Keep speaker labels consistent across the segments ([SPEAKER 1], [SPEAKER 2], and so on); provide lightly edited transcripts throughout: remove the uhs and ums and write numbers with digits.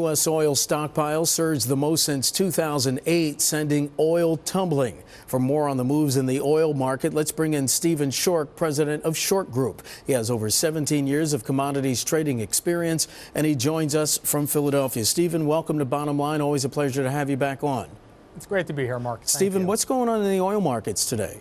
[SPEAKER 1] U.S. oil stockpiles surged the most since 2008, sending oil tumbling. For more on the moves in the oil market, let's bring in Stephen Schork, president of Schork Group. He has over 17 years of commodities trading experience, and he joins us from Philadelphia. Stephen, welcome to Bottom Line. Always a pleasure to have you back on.
[SPEAKER 2] It's great to be here, Mark.
[SPEAKER 1] Stephen, what's going on in the oil markets today?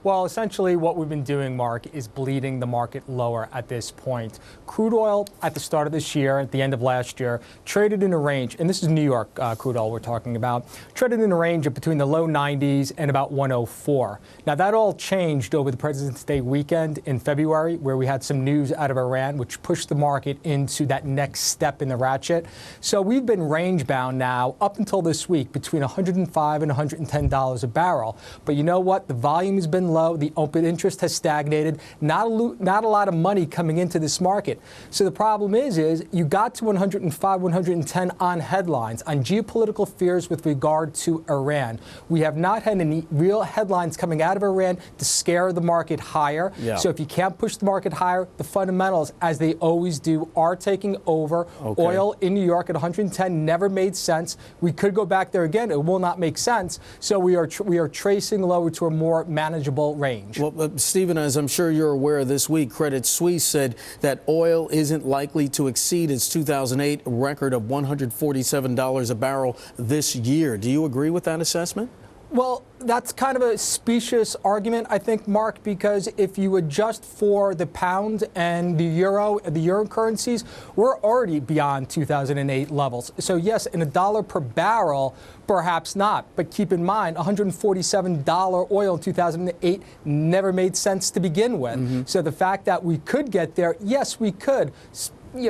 [SPEAKER 2] Well, essentially what we've been doing, Mark, is bleeding the market lower at this point. Crude oil at the start of this year, at the end of last year, traded in a range, and this is New York crude oil we're talking about, traded in a range of between the low 90s and about 104. Now, that all changed over the President's Day weekend in February, where we had some news out of Iran, which pushed the market into that next step in the ratchet. So we've been range bound now up until this week between $105 and $110 a barrel. But you know what? The volume has been low. The open interest has stagnated. Not a lot of money coming into this market. So the problem is you got to 105, 110 on headlines, on geopolitical fears with regard to Iran. We have not had any real headlines coming out of Iran to scare the market higher. Yeah. So if you can't push the market higher, the fundamentals, as they always do, are taking over. Okay. Oil in New York at 110 never made sense. We could go back there again. It will not make sense. So we are tracing lower to a more manageable range.
[SPEAKER 1] Well, Stephen, as I'm sure you're aware, this week Credit Suisse said that oil isn't likely to exceed its 2008 record of $147 a barrel this year. Do you agree with that assessment?
[SPEAKER 2] Well, that's kind of a specious argument, I think, Mark, because if you adjust for the pound and the euro currencies, we're already beyond 2008 levels. So, yes, in $1 per barrel, perhaps not. But keep in mind, $147 oil in 2008 never made sense to begin with. Mm-hmm. So the fact that we could get there, yes, we could.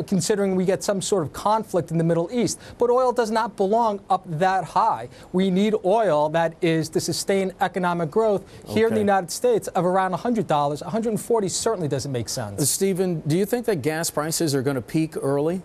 [SPEAKER 2] Considering we get some sort of conflict in the Middle East. But oil does not belong up that high. We need oil that is to sustain economic growth here in the United States of around $100. $140 certainly doesn't make sense.
[SPEAKER 1] Stephen, do you think that gas prices are going to peak early?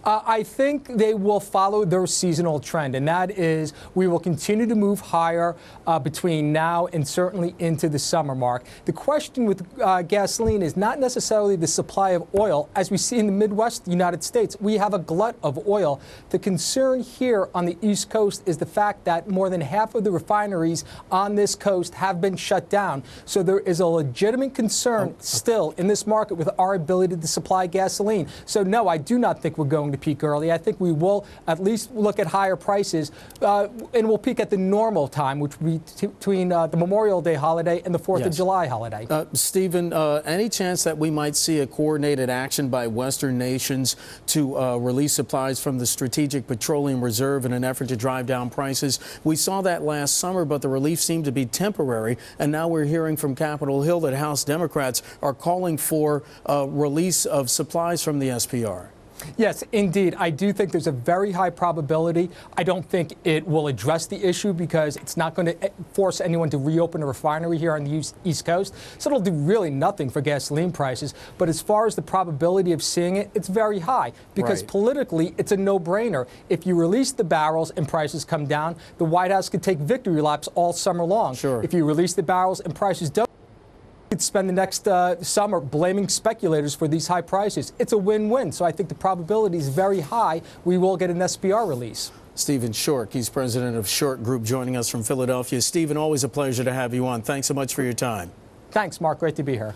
[SPEAKER 2] I think they will follow their seasonal trend, and that is we will continue to move higher between now and certainly into the summer, Mark. The question with gasoline is not necessarily the supply of oil. As we see in the Midwest United States, we have a glut of oil. The concern here on the East Coast is the fact that more than half of the refineries on this coast have been shut down. So there is a legitimate concern still in this market with our ability to supply gasoline. So no, I do not think we're going to peak early. I think we will at least look at higher prices, and we'll peak at the normal time, which will be between the Memorial Day holiday and the 4th of July holiday.
[SPEAKER 1] Stephen, any chance that we might see a coordinated action by Western nations to release supplies from the Strategic Petroleum Reserve in an effort to drive down prices? We saw that last summer, but the relief seemed to be temporary, and now we're hearing from Capitol Hill that House Democrats are calling for release of supplies from the SPR.
[SPEAKER 2] Yes, indeed. I do think there's a very high probability. I don't think it will address the issue because it's not going to force anyone to reopen a refinery here on the East Coast. So it'll do really nothing for gasoline prices. But as far as the probability of seeing it, it's very high because politically it's a no-brainer. If you release the barrels and prices come down, the White House could take victory laps all summer long.
[SPEAKER 1] Sure.
[SPEAKER 2] If you release the barrels and prices don't, could spend the next summer blaming speculators for these high prices. It's a win-win, so I think the probability is very high we will get an SPR release.
[SPEAKER 1] Stephen Schork, he's president of Schork Group, joining us from Philadelphia. Stephen, always a pleasure to have you on. Thanks so much for your time.
[SPEAKER 2] Thanks, Mark. Great to be here.